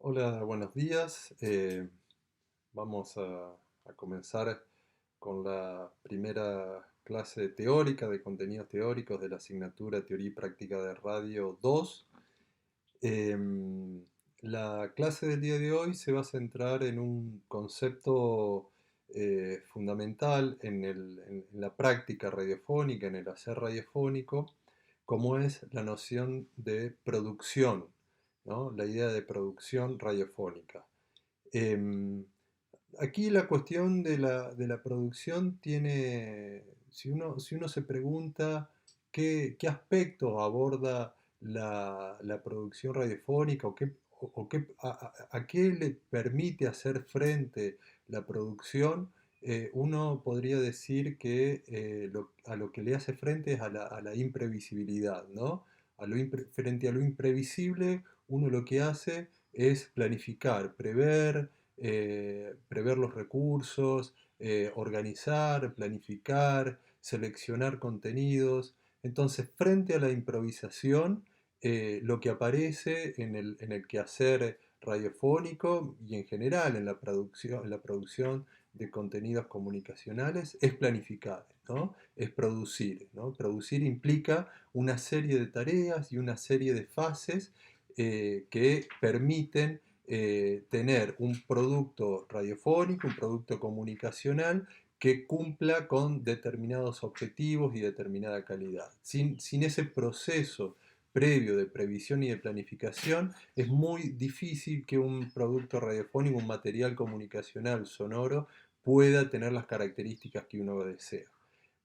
Hola, buenos días. Vamos a comenzar con la primera clase teórica de contenidos teóricos de la asignatura Teoría y Práctica de Radio 2. La clase del día de hoy se va a centrar en un concepto fundamental en la práctica radiofónica, en el hacer radiofónico, como es la noción de producción, ¿no? La idea de producción radiofónica. Em, Aquí la cuestión de la producción tiene, si uno se pregunta qué aspectos aborda la producción radiofónica o a qué le permite hacer frente la producción, uno podría decir que a lo que le hace frente es a la imprevisibilidad, ¿no? Frente a lo imprevisible, uno lo que hace es planificar, prever los recursos, organizar, planificar, seleccionar contenidos. Entonces, frente a la improvisación, lo que aparece en el quehacer radiofónico y en general en la producción de contenidos comunicacionales es planificar, ¿no? Es producir, ¿no? Producir implica una serie de tareas y una serie de fases que permiten tener un producto radiofónico, un producto comunicacional que cumpla con determinados objetivos y determinada calidad. Sin ese proceso previo de previsión y de planificación, es muy difícil que un producto radiofónico, un material comunicacional sonoro, pueda tener las características que uno desea.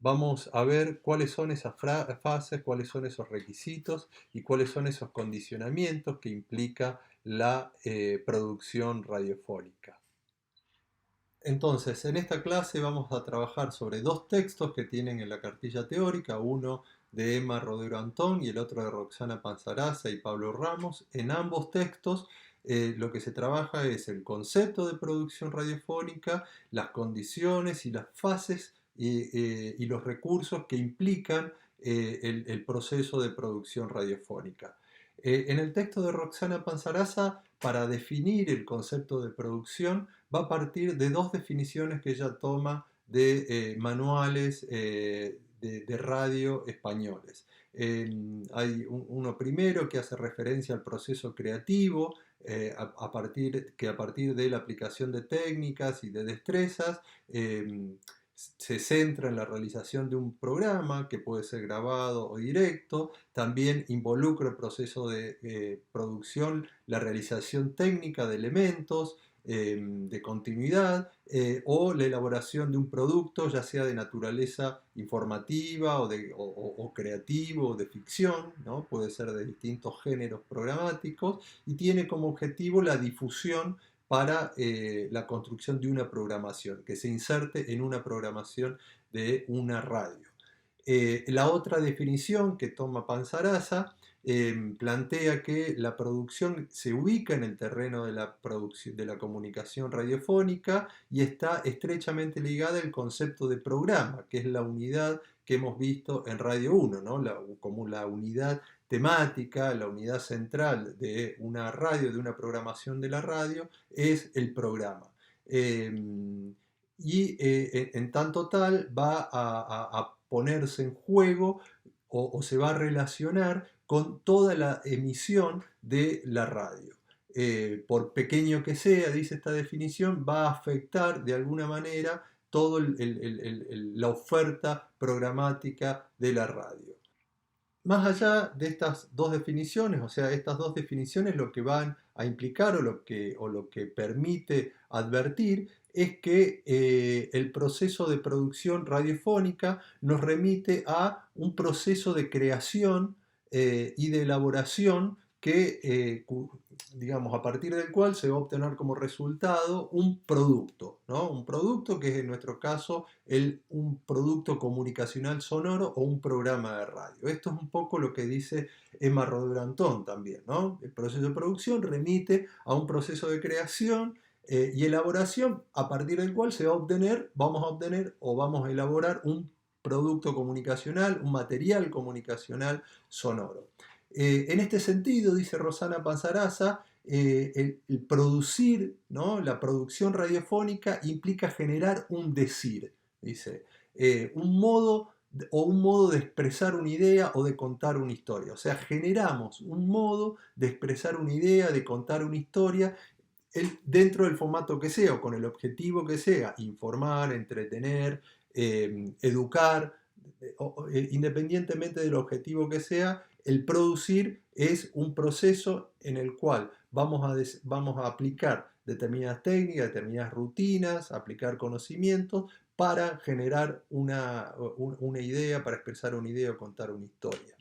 Vamos a ver cuáles son esas fases, cuáles son esos requisitos y cuáles son esos condicionamientos que implica la producción radiofónica. Entonces, en esta clase vamos a trabajar sobre dos textos que tienen en la cartilla teórica, uno de Emma Rodero Antón y el otro de Roxana Panzaraza y Pablo Ramos. En ambos textos lo que se trabaja es el concepto de producción radiofónica, las condiciones y las fases y los recursos que implican el proceso de producción radiofónica. En el texto de Roxana Panzaraza, para definir el concepto de producción, va a partir de dos definiciones que ella toma de manuales de radio españoles. Hay uno primero que hace referencia al proceso creativo, que a partir de la aplicación de técnicas y de destrezas, se centra en la realización de un programa que puede ser grabado o directo. También involucra el proceso de producción, la realización técnica de elementos, de continuidad, o la elaboración de un producto, ya sea de naturaleza informativa o creativo o de ficción, ¿no? Puede ser de distintos géneros programáticos, y tiene como objetivo la difusión para la construcción de una programación, que se inserte en una programación de una radio. La otra definición que toma Panzaraza plantea que la producción se ubica en el terreno de la comunicación radiofónica y está estrechamente ligada al concepto de programa, que es la unidad que hemos visto en Radio 1, ¿no? Como la unidad temática, la unidad central de una radio, de una programación de la radio, es el programa. En tanto tal va a ponerse en juego o se va a relacionar con toda la emisión de la radio. Por pequeño que sea, dice esta definición, va a afectar de alguna manera toda la oferta programática de la radio. Más allá de estas dos definiciones, o sea, estas dos definiciones lo que van a implicar o lo que permite advertir es que el proceso de producción radiofónica nos remite a un proceso de creación y de elaboración que, digamos, a partir del cual se va a obtener como resultado un producto, ¿no? Un producto que es en nuestro caso un producto comunicacional sonoro o un programa de radio. Esto es un poco lo que dice Emma Rodero Antón también, ¿no? El proceso de producción remite a un proceso de creación y elaboración a partir del cual vamos a obtener o vamos a elaborar un producto comunicacional, un material comunicacional sonoro. En este sentido, dice Rosana Panzaraza, el producir, ¿no? La producción radiofónica implica generar un decir, dice, un modo de expresar una idea o de contar una historia. O sea, generamos un modo de expresar una idea, de contar una historia, dentro del formato que sea o con el objetivo que sea, informar, entretener, educar, independientemente del objetivo que sea, el producir es un proceso en el cual vamos a aplicar determinadas técnicas, determinadas rutinas, aplicar conocimientos para generar una idea, para expresar una idea o contar una historia.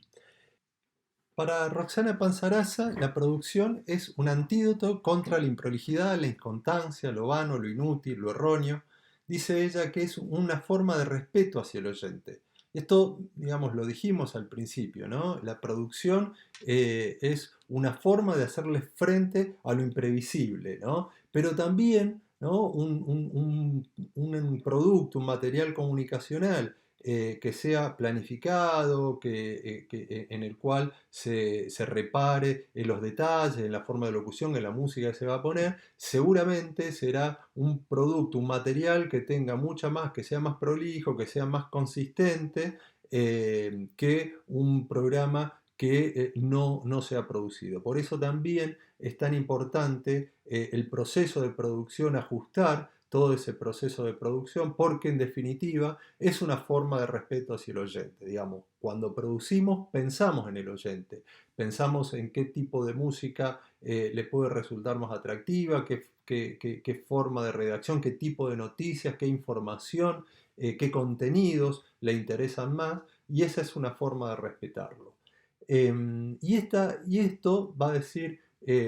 Para Roxana Panzaraza, la producción es un antídoto contra la improlijidad, la inconstancia, lo vano, lo inútil, lo erróneo. Dice ella que es una forma de respeto hacia el oyente. Esto, digamos, lo dijimos al principio, ¿no? La producción es una forma de hacerle frente a lo imprevisible, ¿no? Pero también, ¿no? Un producto, un material comunicacional que sea planificado, en el cual se repare en los detalles, en la forma de locución, en la música que se va a poner, seguramente será un producto, un material que tenga mucha más, que sea más prolijo, que sea más consistente que un programa que no se ha producido. Por eso también es tan importante el proceso de producción, ajustar todo ese proceso de producción, porque en definitiva es una forma de respeto hacia el oyente. Digamos, cuando producimos pensamos en el oyente, pensamos en qué tipo de música le puede resultar más atractiva, qué forma de redacción, qué tipo de noticias, qué información, qué contenidos le interesan más, y esa es una forma de respetarlo. Y esto va a decir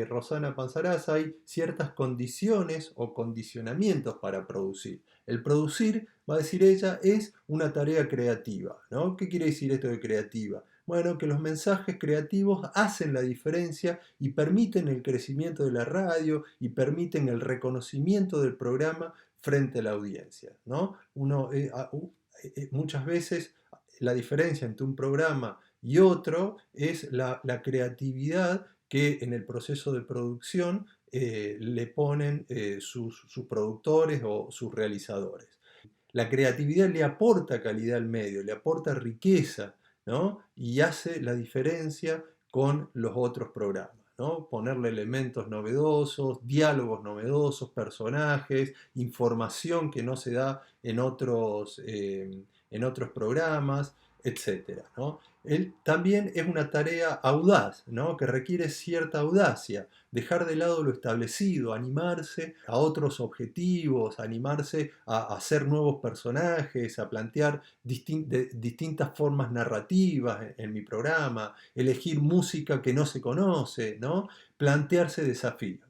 Rosana Panzaraza, hay ciertas condiciones o condicionamientos para producir. El producir, va a decir ella, es una tarea creativa, ¿no? ¿Qué quiere decir esto de creativa? Bueno, que los mensajes creativos hacen la diferencia y permiten el crecimiento de la radio y permiten el reconocimiento del programa frente a la audiencia, ¿no? Muchas veces la diferencia entre un programa y otro es la creatividad que en el proceso de producción le ponen sus productores o sus realizadores. La creatividad le aporta calidad al medio, le aporta riqueza, ¿no? Y hace la diferencia con los otros programas, ¿no? Ponerle elementos novedosos, diálogos novedosos, personajes, información que no se da en otros programas, etcétera, ¿no? También es una tarea audaz, ¿no? Que requiere cierta audacia, dejar de lado lo establecido, animarse a otros objetivos, animarse a hacer nuevos personajes, a plantear distintas formas narrativas en mi programa, elegir música que no se conoce, ¿no? Plantearse desafíos.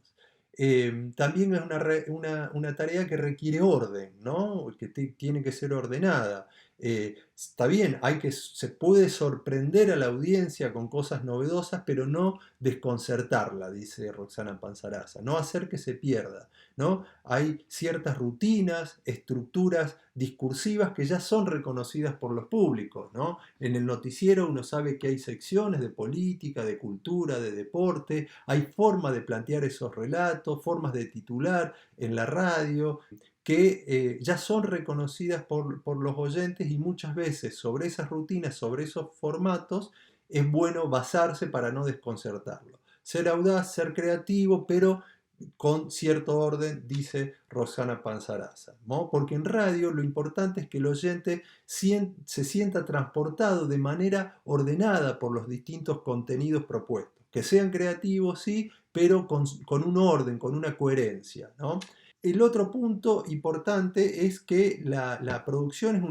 También es una tarea que requiere orden, ¿no? Que tiene que ser ordenada. Está bien, se puede sorprender a la audiencia con cosas novedosas, pero no desconcertarla, dice Roxana Panzaraza, no hacer que se pierda, ¿no? Hay ciertas rutinas, estructuras discursivas que ya son reconocidas por los públicos, ¿no? En el noticiero uno sabe que hay secciones de política, de cultura, de deporte, hay forma de plantear esos relatos, formas de titular en la radio, que ya son reconocidas por los oyentes, y muchas veces sobre esas rutinas, sobre esos formatos, es bueno basarse para no desconcertarlo. Ser audaz, ser creativo, pero con cierto orden, dice Rosana Panzaraza, ¿no? Porque en radio lo importante es que el oyente se sienta transportado de manera ordenada por los distintos contenidos propuestos. Que sean creativos, sí, pero con un orden, con una coherencia, ¿no? El otro punto importante es que la producción es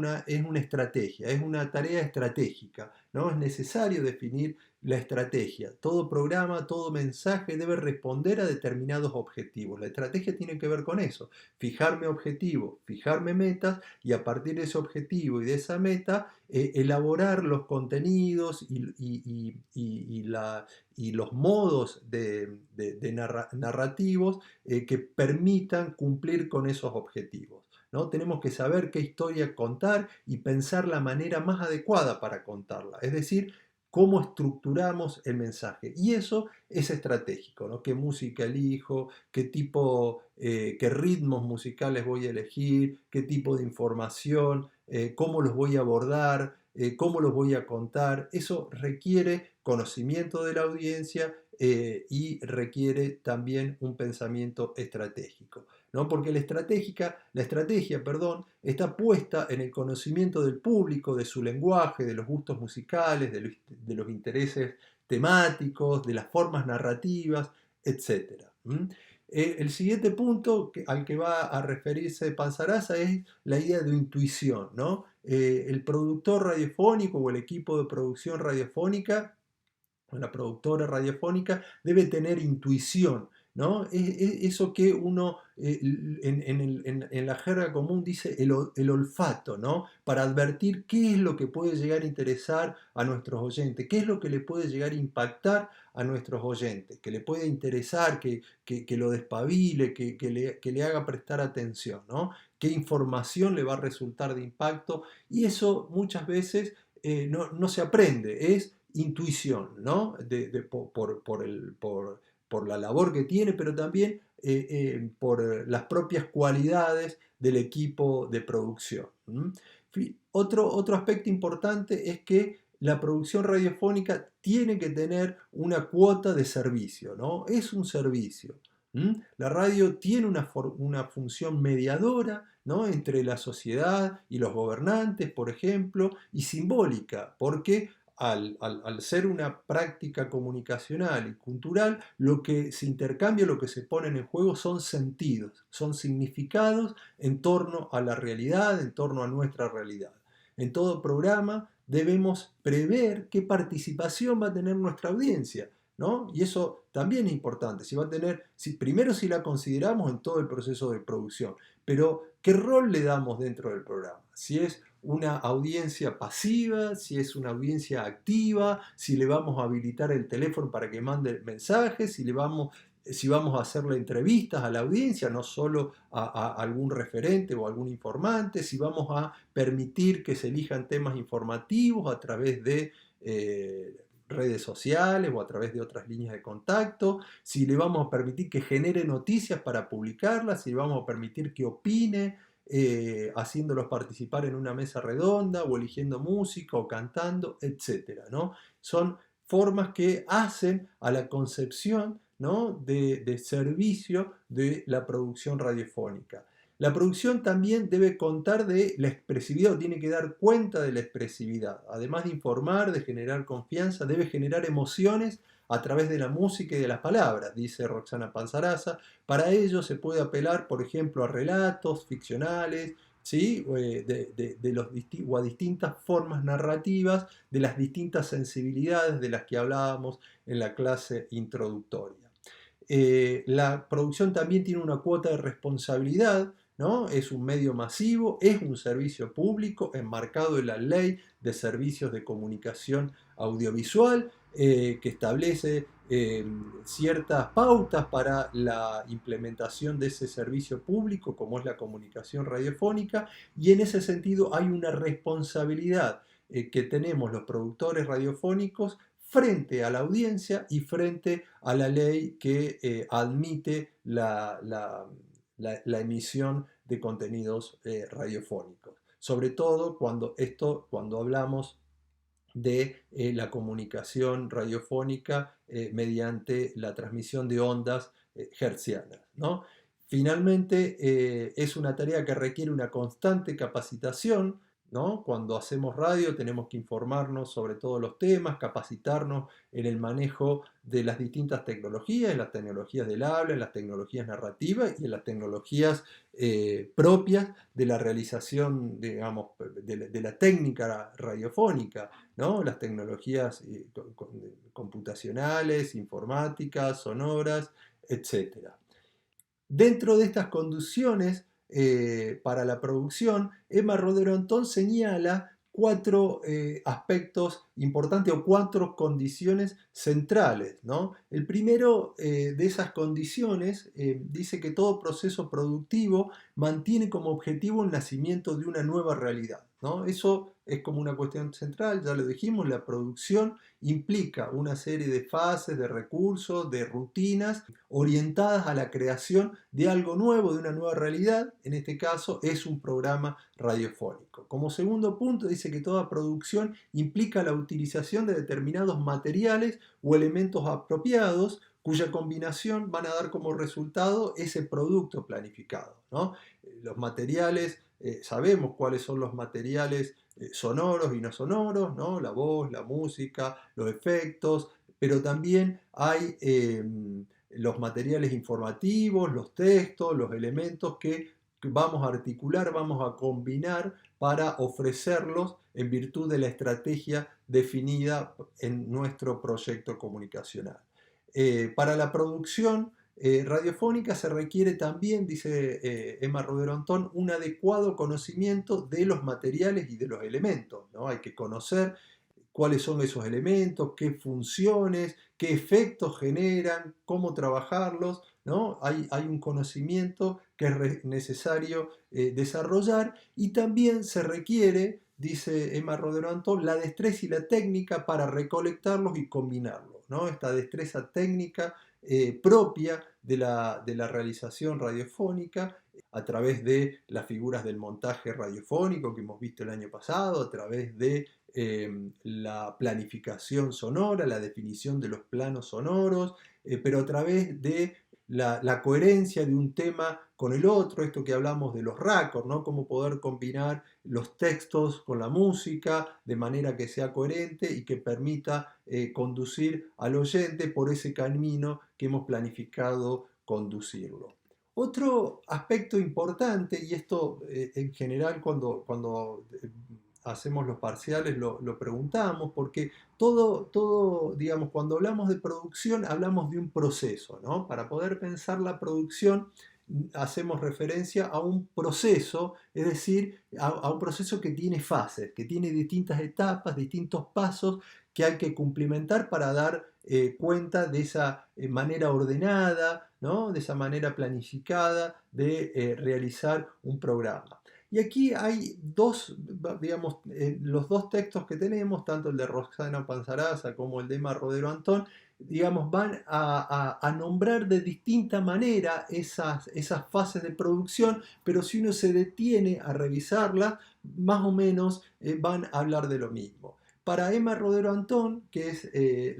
una estrategia, es una tarea estratégica, ¿no? Es necesario definir la estrategia. Todo programa, todo mensaje debe responder a determinados objetivos. La estrategia tiene que ver con eso, fijarme objetivos, fijarme metas, y a partir de ese objetivo y de esa meta, elaborar los contenidos y los modos narrativos que permitan cumplir con esos objetivos, ¿no? Tenemos que saber qué historia contar y pensar la manera más adecuada para contarla. Es decir, cómo estructuramos el mensaje. Y eso es estratégico, ¿no? ¿Qué música elijo? ¿Qué tipo, qué ritmos musicales voy a elegir? ¿Qué tipo de información? ¿Cómo los voy a abordar? ¿Cómo los voy a contar? Eso requiere conocimiento de la audiencia y requiere también un pensamiento estratégico, ¿no? Porque la estrategia, perdón, está puesta en el conocimiento del público, de su lenguaje, de los gustos musicales, de los intereses temáticos, de las formas narrativas, etcétera. El siguiente punto al que va a referirse Panzaraza es la idea de intuición, ¿no? El productor radiofónico o el equipo de producción radiofónica o la productora radiofónica debe tener intuición, ¿no? Eso que uno en la jerga común dice el olfato, ¿no? Para advertir qué es lo que puede llegar a interesar a nuestros oyentes, qué es lo que le puede llegar a impactar a nuestros oyentes, que le puede interesar, que lo despabile, que le haga prestar atención, ¿no? Qué información le va a resultar de impacto, y eso muchas veces no se aprende, es intuición, ¿no? Por la labor que tiene, pero también por las propias cualidades del equipo de producción. Otro aspecto importante es que la producción radiofónica tiene que tener una cuota de servicio, ¿no? Es un servicio. La radio tiene una función mediadora, ¿no? Entre la sociedad y los gobernantes, por ejemplo, y simbólica, porque al ser una práctica comunicacional y cultural, lo que se intercambia, lo que se pone en juego son sentidos, son significados en torno a la realidad, en torno a nuestra realidad. En todo programa debemos prever qué participación va a tener nuestra audiencia, ¿no? Y eso también es importante, si va a tener, primero si la consideramos en todo el proceso de producción, pero ¿qué rol le damos dentro del programa? Si es una audiencia pasiva, si es una audiencia activa, si le vamos a habilitar el teléfono para que mande mensajes, si vamos a hacerle entrevistas a la audiencia, no solo a algún referente o algún informante, si vamos a permitir que se elijan temas informativos a través de redes sociales o a través de otras líneas de contacto, si le vamos a permitir que genere noticias para publicarlas, si le vamos a permitir que opine, haciéndolos participar en una mesa redonda o eligiendo música o cantando, etcétera, ¿no? Son formas que hacen a la concepción, ¿no? de servicio de la producción radiofónica. La producción también debe contar de la expresividad, o tiene que dar cuenta de la expresividad. Además de informar, de generar confianza, debe generar emociones a través de la música y de las palabras, dice Roxana Panzaraza. Para ello se puede apelar, por ejemplo, a relatos ficcionales, ¿sí? O a distintas formas narrativas de las distintas sensibilidades de las que hablábamos en la clase introductoria. La producción también tiene una cuota de responsabilidad, ¿no? Es un medio masivo, es un servicio público enmarcado en la Ley de Servicios de Comunicación Audiovisual, que establece ciertas pautas para la implementación de ese servicio público, como es la comunicación radiofónica, y en ese sentido hay una responsabilidad que tenemos los productores radiofónicos frente a la audiencia y frente a la ley que admite la emisión de contenidos radiofónicos. Sobre todo cuando hablamos de la comunicación radiofónica mediante la transmisión de ondas hertzianas, ¿no? Finalmente, es una tarea que requiere una constante capacitación, ¿no? Cuando hacemos radio tenemos que informarnos sobre todos los temas, capacitarnos en el manejo de las distintas tecnologías, en las tecnologías del habla, en las tecnologías narrativas y en las tecnologías propias de la realización, digamos, de la técnica radiofónica, ¿no? Las tecnologías computacionales, informáticas, sonoras, etcétera. Dentro de estas condiciones para la producción, Emma Roderotón señala cuatro aspectos importantes o 4 condiciones centrales, ¿no? El primero de esas condiciones dice que todo proceso productivo mantiene como objetivo el nacimiento de una nueva realidad, ¿no? Eso es como una cuestión central, ya lo dijimos, la producción implica una serie de fases, de recursos, de rutinas orientadas a la creación de algo nuevo, de una nueva realidad. En este caso es un programa radiofónico. Como segundo punto dice que toda producción implica la utilización de determinados materiales o elementos apropiados cuya combinación van a dar como resultado ese producto planificado, ¿no? Los materiales, sabemos cuáles son los materiales sonoros y no sonoros, ¿no? La voz, la música, los efectos, pero también hay los materiales informativos, los textos, los elementos que vamos a articular, vamos a combinar para ofrecerlos en virtud de la estrategia definida en nuestro proyecto comunicacional. Para la producción radiofónica se requiere también, dice Emma Rodero Antón, un adecuado conocimiento de los materiales y de los elementos, ¿no? Hay que conocer cuáles son esos elementos, qué funciones, qué efectos generan, cómo trabajarlos, ¿no? Hay un conocimiento que es necesario desarrollar y también se requiere, dice Emma Rodero Antón, la destreza y la técnica para recolectarlos y combinarlos, ¿no? Esta destreza técnica propia de la realización radiofónica a través de las figuras del montaje radiofónico que hemos visto el año pasado, a través de la planificación sonora, la definición de los planos sonoros, pero a través de la coherencia de un tema con el otro, esto que hablamos de los raccords, ¿no? Cómo poder combinar los textos con la música de manera que sea coherente y que permita conducir al oyente por ese camino que hemos planificado conducirlo. Otro aspecto importante, y esto en general cuando hacemos los parciales lo preguntamos, porque todo, digamos, cuando hablamos de producción hablamos de un proceso, ¿no? Para poder pensar la producción hacemos referencia a un proceso, es decir, a un proceso que tiene fases, que tiene distintas etapas, distintos pasos que hay que cumplimentar para dar cuenta de esa manera ordenada, ¿no? De esa manera planificada de realizar un programa. Y aquí hay dos, digamos, los dos textos que tenemos, tanto el de Roxana Panzaraza como el de Emma Rodero Antón, digamos, van a nombrar de distinta manera esas fases de producción, pero si uno se detiene a revisarlas, más o menos van a hablar de lo mismo. Para Emma Rodero Antón, que es eh,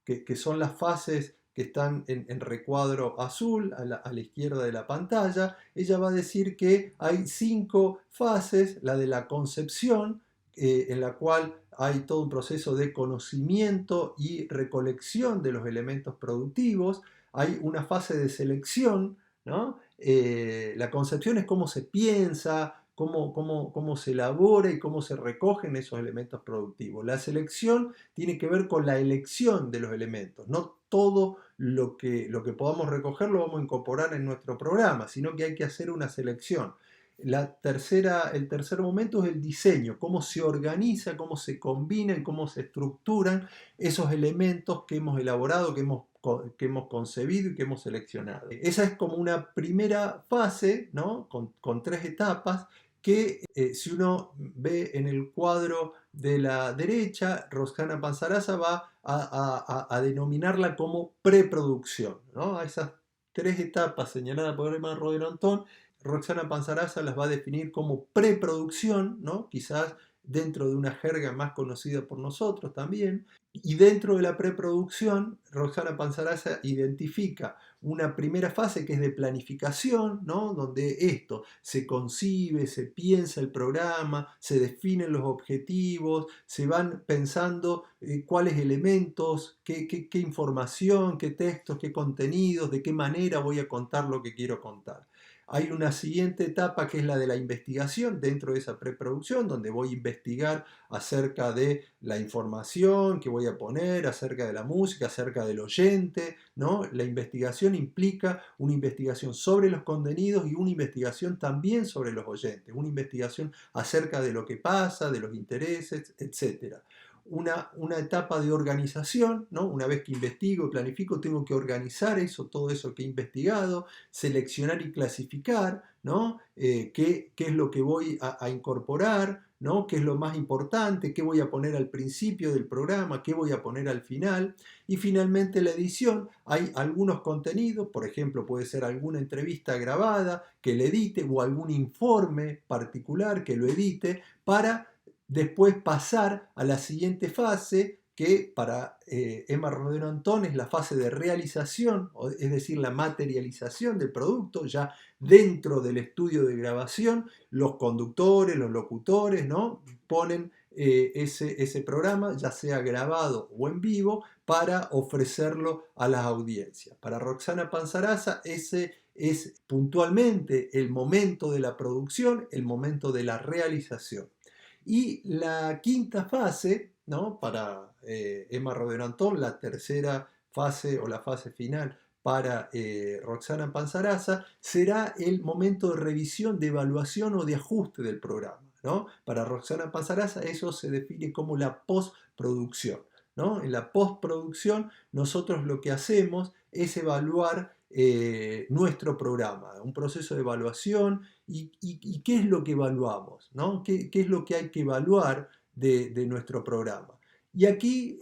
que son las fases que están en recuadro azul a la izquierda de la pantalla, ella va a decir que hay 5 fases, la de la concepción, en la cual hay todo un proceso de conocimiento y recolección de los elementos productivos, hay una fase de selección, ¿no? La concepción es cómo se piensa, cómo se elabora y cómo se recogen esos elementos productivos. La selección tiene que ver con la elección de los elementos. No todo lo que podamos recoger lo vamos a incorporar en nuestro programa, sino que hay que hacer una selección. El tercer momento es el diseño, cómo se organiza, cómo se combinan, cómo se estructuran esos elementos que hemos elaborado, que hemos concebido y que hemos seleccionado. Esa es como una primera fase, ¿no? Con 3 etapas que si uno ve en el cuadro de la derecha, Roxana Panzaraza va a denominarla como preproducción, ¿no? A esas 3 etapas señaladas por Emma Rodero Antón, Roxana Panzaraza las va a definir como preproducción, ¿no? Quizás dentro de una jerga más conocida por nosotros también. Y dentro de la preproducción, Roxana Panzaraza identifica una primera fase que es de planificación, ¿no? Donde esto se concibe, se piensa el programa, se definen los objetivos, se van pensando cuáles elementos, qué información, qué textos, qué contenidos, de qué manera voy a contar lo que quiero contar. Hay una siguiente etapa que es la de la investigación dentro de esa preproducción, donde voy a investigar acerca de la información que voy a poner, acerca de la música, acerca del oyente, ¿no? La investigación implica una investigación sobre los contenidos y una investigación también sobre los oyentes, una investigación acerca de lo que pasa, de los intereses, etcétera. Una etapa de organización, ¿no? Una vez que investigo y planifico, tengo que organizar eso, todo eso que he investigado, seleccionar y clasificar, ¿no? Qué es lo que voy a incorporar, ¿no? Qué es lo más importante, qué voy a poner al principio del programa, qué voy a poner al final. Y finalmente la edición, hay algunos contenidos, por ejemplo, puede ser alguna entrevista grabada que le edite o algún informe particular que lo edite para después pasar a la siguiente fase que para Emma Rodero Antón es la fase de realización, es decir, la materialización del producto, ya dentro del estudio de grabación, los conductores, los locutores, ¿no? Ponen ese programa, ya sea grabado o en vivo, para ofrecerlo a las audiencias. Para Roxana Panzaraza, ese es puntualmente el momento de la producción, el momento de la realización. Y la quinta fase, ¿no? Para Emma Rodero Antón, la tercera fase o la fase final para Roxana Panzaraza, será el momento de revisión, de evaluación o de ajuste del programa, ¿no? Para Roxana Panzaraza eso se define como la postproducción, ¿no? En la postproducción nosotros lo que hacemos es evaluar nuestro programa, un proceso de evaluación y qué es lo que evaluamos, ¿no? ¿Qué es lo que hay que evaluar de nuestro programa? Y aquí,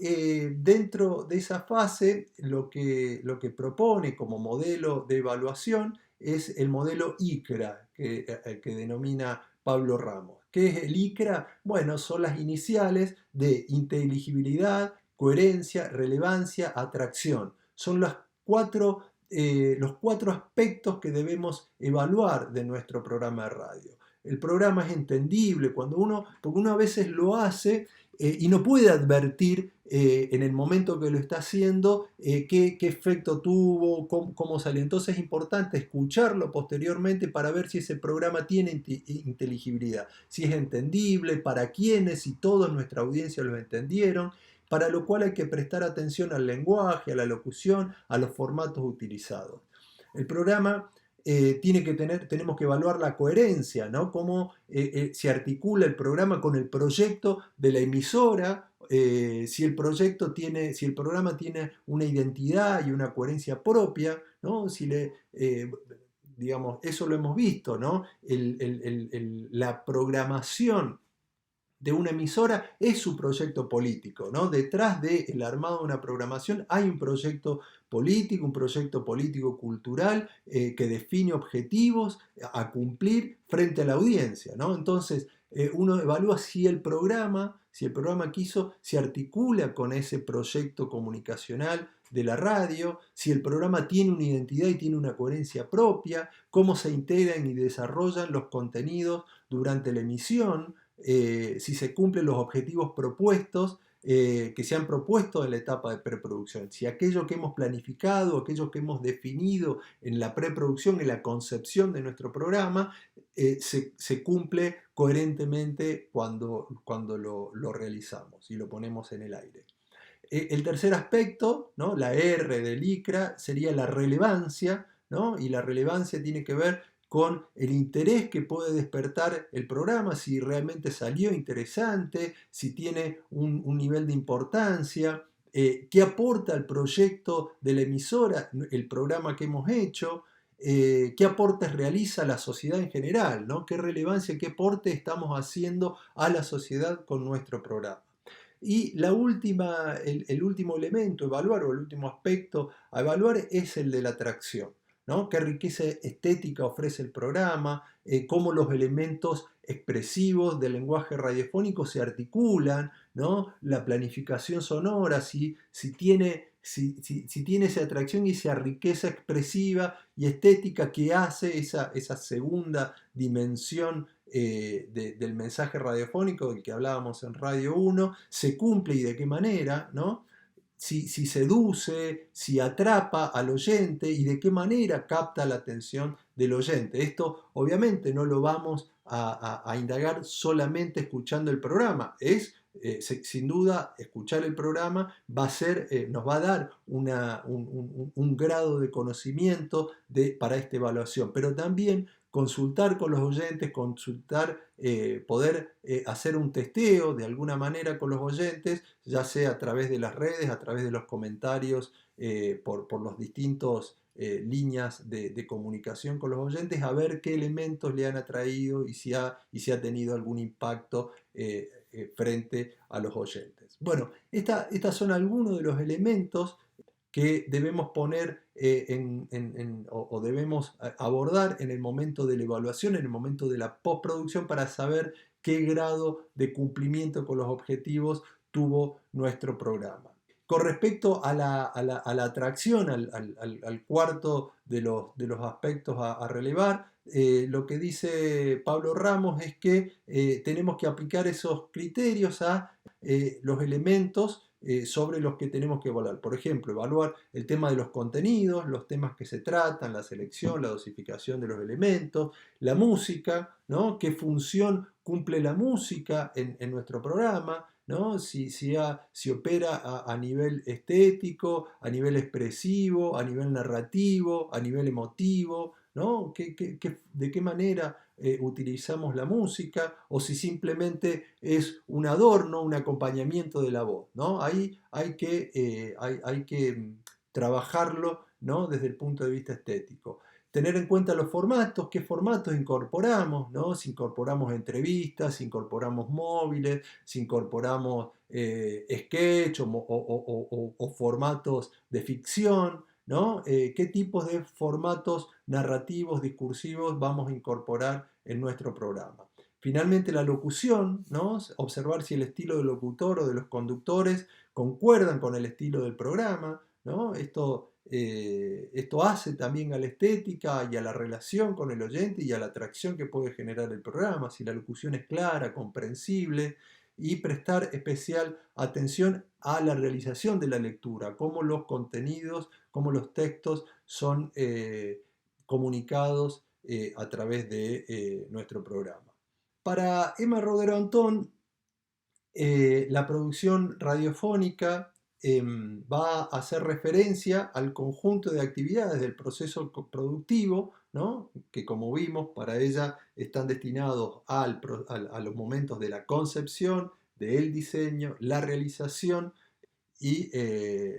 dentro de esa fase, lo que propone como modelo de evaluación es el modelo ICRA, que denomina Pablo Ramos. ¿Qué es el ICRA? Bueno, son las iniciales de inteligibilidad, coherencia, relevancia, atracción. Son los cuatro aspectos que debemos evaluar de nuestro programa de radio. El programa es entendible porque uno a veces lo hace y no puede advertir en el momento que lo está haciendo qué efecto tuvo, cómo salió. Entonces es importante escucharlo posteriormente para ver si ese programa tiene inteligibilidad, si es entendible, para quiénes, si todos nuestra audiencia lo entendieron, para lo cual hay que prestar atención al lenguaje, a la locución, a los formatos utilizados. El programa tenemos que evaluar la coherencia, ¿no? Cómo se articula el programa con el proyecto de la emisora, si el programa tiene una identidad y una coherencia propia, ¿no? Digamos, eso lo hemos visto, ¿no? La programación de una emisora es su proyecto político, ¿no? Detrás del armado de una programación hay un proyecto político cultural que define objetivos a cumplir frente a la audiencia, ¿no? Entonces, uno evalúa si el programa que hizo se articula con ese proyecto comunicacional de la radio, si el programa tiene una identidad y tiene una coherencia propia, cómo se integran y desarrollan los contenidos durante la emisión, si se cumplen los objetivos propuestos, que se han propuesto en la etapa de preproducción, si aquello que hemos planificado, aquello que hemos definido en la preproducción, en la concepción de nuestro programa, se cumple coherentemente cuando lo realizamos y lo ponemos en el aire. El tercer aspecto, ¿no? La R del ICRA, sería la relevancia, ¿no? Y la relevancia tiene que ver con el interés que puede despertar el programa, si realmente salió interesante, si tiene un nivel de importancia, qué aporta al proyecto de la emisora, el programa que hemos hecho, qué aportes realiza la sociedad en general, ¿no? Qué relevancia, qué aporte estamos haciendo a la sociedad con nuestro programa. Y el último elemento a evaluar, o el último aspecto a evaluar, es el de la atracción, ¿no? Qué riqueza estética ofrece el programa, cómo los elementos expresivos del lenguaje radiofónico se articulan, ¿no? La planificación sonora, si tiene esa atracción y esa riqueza expresiva y estética que hace esa segunda dimensión del mensaje radiofónico del que hablábamos en Radio 1, se cumple y de qué manera, ¿no? si seduce, si atrapa al oyente y de qué manera capta la atención del oyente. Esto obviamente no lo vamos a indagar solamente escuchando el programa. Sin duda, escuchar el programa nos va a dar un grado de conocimiento para esta evaluación, pero también consultar con los oyentes, poder hacer un testeo de alguna manera con los oyentes, ya sea a través de las redes, a través de los comentarios, por los distintos líneas de comunicación con los oyentes, a ver qué elementos le han atraído y si ha tenido algún impacto frente a los oyentes. Bueno, estas son algunos de los elementos que debemos poner o debemos abordar en el momento de la evaluación, en el momento de la postproducción, para saber qué grado de cumplimiento con los objetivos tuvo nuestro programa. Con respecto a la atracción, al cuarto de los aspectos a relevar, lo que dice Pablo Ramos es que tenemos que aplicar esos criterios a los elementos sobre los que tenemos que evaluar. Por ejemplo, evaluar el tema de los contenidos, los temas que se tratan, la selección, la dosificación de los elementos, la música, ¿no? ¿Qué función cumple la música en nuestro programa? ¿No? Si opera a nivel estético, a nivel expresivo, a nivel narrativo, a nivel emotivo, ¿no? ¿De qué manera utilizamos la música? O si simplemente es un adorno, un acompañamiento de la voz, ¿no? Ahí hay que trabajarlo, ¿no? Desde el punto de vista estético. Tener en cuenta los formatos, qué formatos incorporamos, ¿no? Si incorporamos entrevistas, si incorporamos móviles, si incorporamos sketch o formatos de ficción, ¿no? ¿Qué tipos de formatos narrativos, discursivos vamos a incorporar en nuestro programa? Finalmente, la locución, ¿no? Observar si el estilo del locutor o de los conductores concuerdan con el estilo del programa, ¿no? Esto hace también a la estética y a la relación con el oyente y a la atracción que puede generar el programa, si la locución es clara, comprensible, y prestar especial atención a la realización de la lectura, cómo los contenidos, cómo los textos son comunicados a través de nuestro programa. Para Emma Rodero Antón, la producción radiofónica va a hacer referencia al conjunto de actividades del proceso productivo, ¿no? Que como vimos para ella están destinados a los momentos de la concepción, del diseño, la realización y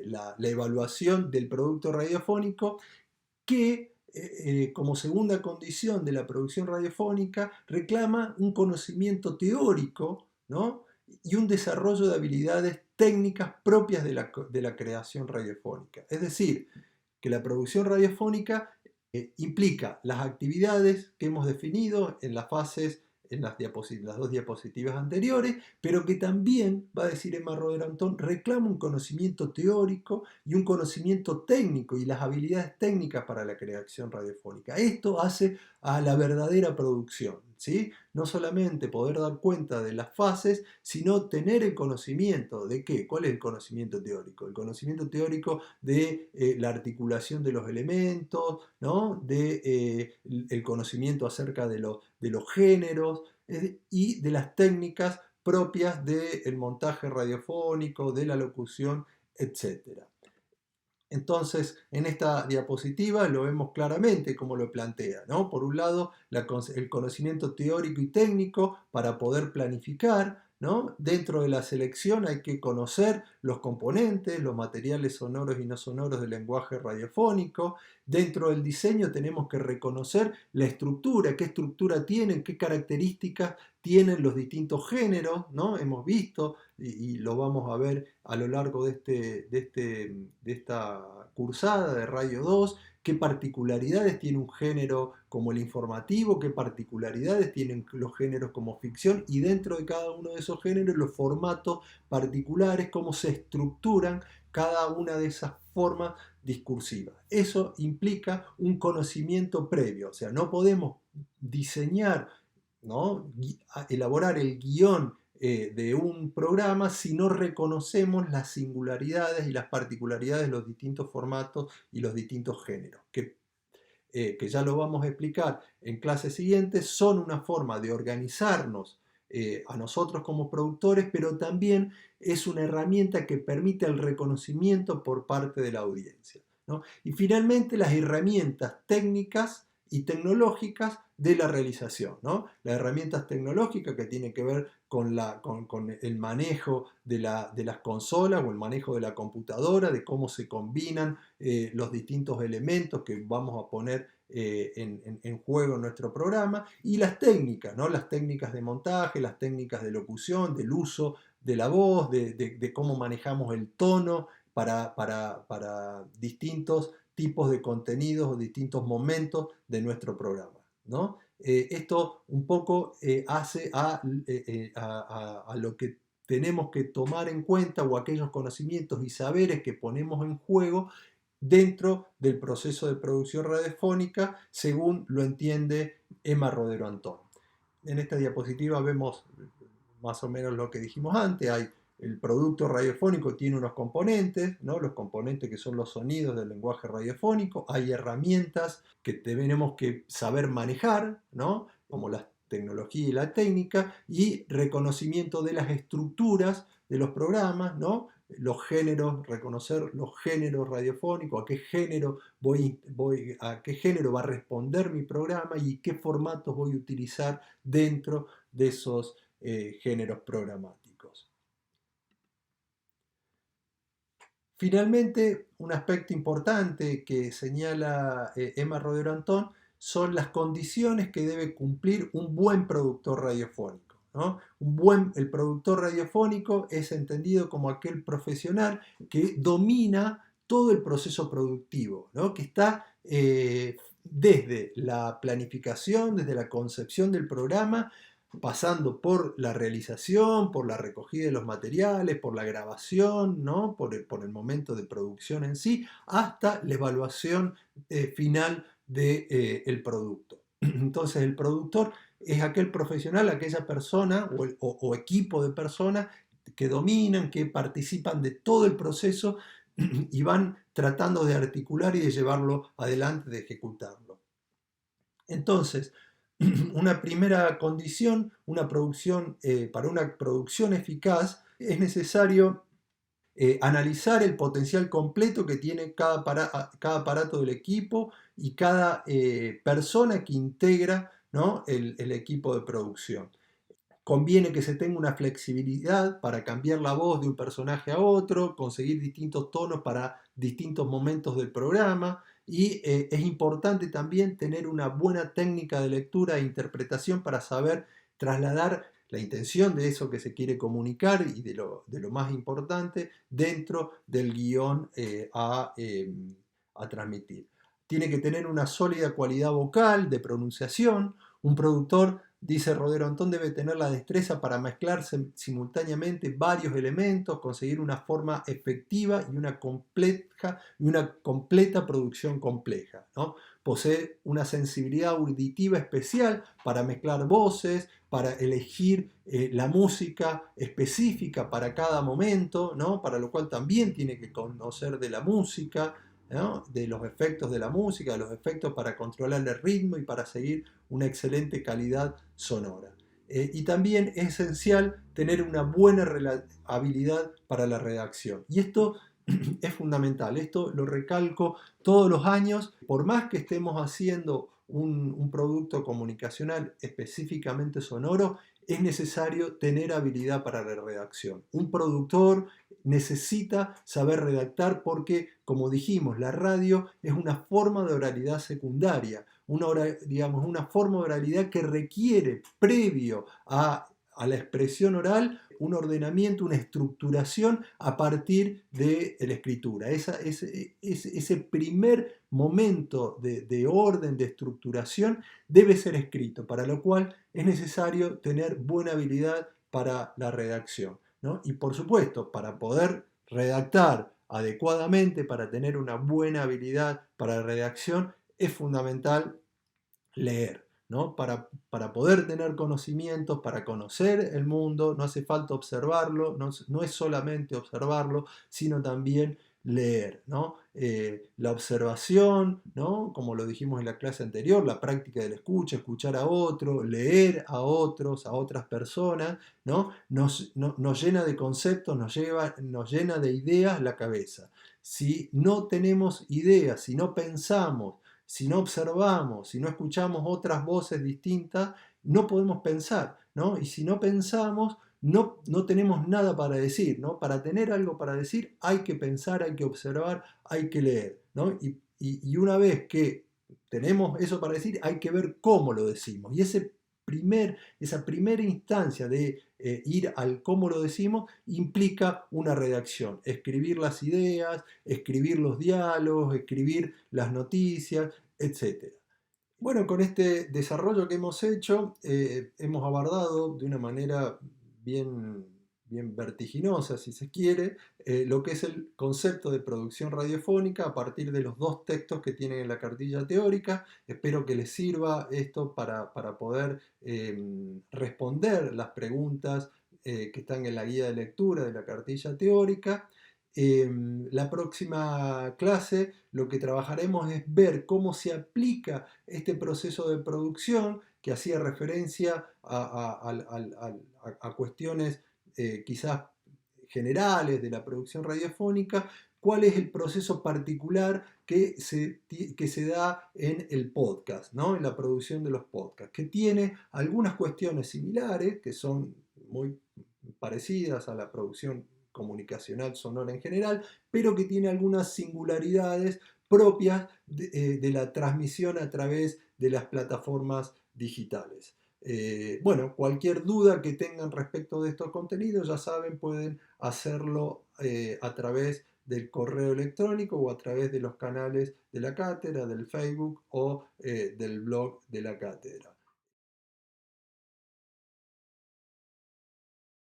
la evaluación del producto radiofónico, que como segunda condición de la producción radiofónica reclama un conocimiento teórico, ¿no? Y un desarrollo de habilidades técnicas propias de la creación radiofónica. Es decir, que la producción radiofónica implica las actividades que hemos definido en las fases, en las dos diapositivas anteriores, pero que también, va a decir Emma Rodero Antón, reclama un conocimiento teórico y un conocimiento técnico y las habilidades técnicas para la creación radiofónica. Esto hace a la verdadera producción, ¿sí? No solamente poder dar cuenta de las fases, sino tener el conocimiento de ¿qué? ¿Cuál es el conocimiento teórico? El conocimiento teórico de la articulación de los elementos, ¿no? El conocimiento acerca de los géneros y de las técnicas propias del montaje radiofónico, de la locución, etc. Entonces, en esta diapositiva lo vemos claramente como lo plantea, ¿no? Por un lado, el conocimiento teórico y técnico para poder planificar, ¿no? Dentro de la selección hay que conocer los componentes, los materiales sonoros y no sonoros del lenguaje radiofónico. Dentro del diseño tenemos que reconocer la estructura, qué estructura tienen, qué características tienen los distintos géneros, ¿no? Hemos visto y lo vamos a ver a lo largo de esta cursada de Radio 2, qué particularidades tiene un género como el informativo, qué particularidades tienen los géneros como ficción y dentro de cada uno de esos géneros los formatos particulares, cómo se estructuran cada una de esas formas discursivas. Eso implica un conocimiento previo, o sea, no podemos diseñar, ¿no? Elaborar el guión de un programa si no reconocemos las singularidades y las particularidades de los distintos formatos y los distintos géneros, que ya lo vamos a explicar en clases siguientes, son una forma de organizarnos a nosotros como productores, pero también es una herramienta que permite el reconocimiento por parte de la audiencia, ¿no? Y finalmente las herramientas técnicas y tecnológicas de la realización, ¿no? Las herramientas tecnológicas que tienen que ver con el manejo de las consolas o el manejo de la computadora, de cómo se combinan los distintos elementos que vamos a poner en juego en nuestro programa, y las técnicas, ¿no? Las técnicas de montaje, las técnicas de locución, del uso de la voz, de cómo manejamos el tono para distintos tipos de contenidos o distintos momentos de nuestro programa, ¿no? Esto un poco hace a lo que tenemos que tomar en cuenta, o aquellos conocimientos y saberes que ponemos en juego dentro del proceso de producción radiofónica, según lo entiende Emma Rodero Antón. En esta diapositiva vemos más o menos lo que dijimos antes. El producto radiofónico tiene unos componentes, ¿no? Los componentes que son los sonidos del lenguaje radiofónico. Hay herramientas que tenemos que saber manejar, ¿no? Como la tecnología y la técnica, y reconocimiento de las estructuras de los programas, ¿no? Los géneros, reconocer los géneros radiofónicos, a qué género va a responder mi programa y qué formatos voy a utilizar dentro de esos géneros programáticos. Finalmente, un aspecto importante que señala Emma Rodero Antón son las condiciones que debe cumplir un buen productor radiofónico, ¿no? El productor radiofónico es entendido como aquel profesional que domina todo el proceso productivo, ¿no? Que está desde la planificación, desde la concepción del programa, pasando por la realización, por la recogida de los materiales, por la grabación, ¿no? por el momento de producción en sí, hasta la evaluación final del producto. Entonces el productor es aquel profesional, aquella persona o equipo de personas que dominan, que participan de todo el proceso y van tratando de articular y de llevarlo adelante, de ejecutarlo. Entonces, una primera condición, para una producción eficaz, es necesario analizar el potencial completo que tiene cada aparato del equipo y cada persona que integra, ¿no? el equipo de producción. Conviene que se tenga una flexibilidad para cambiar la voz de un personaje a otro, conseguir distintos tonos para distintos momentos del programa, y es importante también tener una buena técnica de lectura e interpretación para saber trasladar la intención de eso que se quiere comunicar y de lo más importante dentro del guión a transmitir. Tiene que tener una sólida cualidad vocal, de pronunciación. Un productor, dice Rodero Antón, debe tener la destreza para mezclar simultáneamente varios elementos, conseguir una forma efectiva y una completa producción compleja, ¿no? Posee una sensibilidad auditiva especial para mezclar voces, para elegir la música específica para cada momento, ¿no? Para lo cual también tiene que conocer de la música, ¿no? De los efectos de la música, de los efectos para controlar el ritmo y para seguir una excelente calidad sonora. Y también es esencial tener una buena habilidad para la redacción. Y esto es fundamental, esto lo recalco todos los años, por más que estemos haciendo un producto comunicacional específicamente sonoro, es necesario tener habilidad para la redacción. Un productor necesita saber redactar porque, como dijimos, la radio es una forma de oralidad secundaria, una forma de oralidad que requiere, previo a la expresión oral, un ordenamiento, una estructuración a partir de la escritura. Ese primer momento de orden, de estructuración, debe ser escrito, para lo cual es necesario tener buena habilidad para la redacción, ¿no? Y por supuesto, para poder redactar adecuadamente, para tener una buena habilidad para la redacción, es fundamental leer, ¿no? Para poder tener conocimientos, para conocer el mundo, no hace falta observarlo, no es solamente observarlo, sino también leer, ¿no? La observación, ¿no? Como lo dijimos en la clase anterior, la práctica de la escucha, escuchar a otro, leer a otros, a otras personas, ¿no? Nos llena de conceptos, nos llena de ideas la cabeza. Si no tenemos ideas, si no pensamos, si no observamos, si no escuchamos otras voces distintas, no podemos pensar, ¿no? Y si no pensamos, no tenemos nada para decir, ¿no? Para tener algo para decir hay que pensar, hay que observar, hay que leer, ¿no? Y una vez que tenemos eso para decir, hay que ver cómo lo decimos. Y esa primera instancia de ir al cómo lo decimos implica una redacción, escribir las ideas, escribir los diálogos, escribir las noticias, etcétera. Bueno, con este desarrollo que hemos hecho, hemos abordado de una manera bien, bien vertiginosa, si se quiere, lo que es el concepto de producción radiofónica a partir de los dos textos que tienen en la cartilla teórica. Espero que les sirva esto para poder responder las preguntas que están en la guía de lectura de la cartilla teórica. La próxima clase lo que trabajaremos es ver cómo se aplica este proceso de producción que hacía referencia a cuestiones quizás generales de la producción radiofónica, cuál es el proceso particular que se da en el podcast, ¿no? En la producción de los podcasts, que tiene algunas cuestiones similares, que son muy parecidas a la producción comunicacional sonora en general, pero que tiene algunas singularidades propias de la transmisión a través de las plataformas digitales. Bueno, cualquier duda que tengan respecto de estos contenidos, ya saben, pueden hacerlo a través del correo electrónico o a través de los canales de la cátedra, del Facebook o del blog de la cátedra.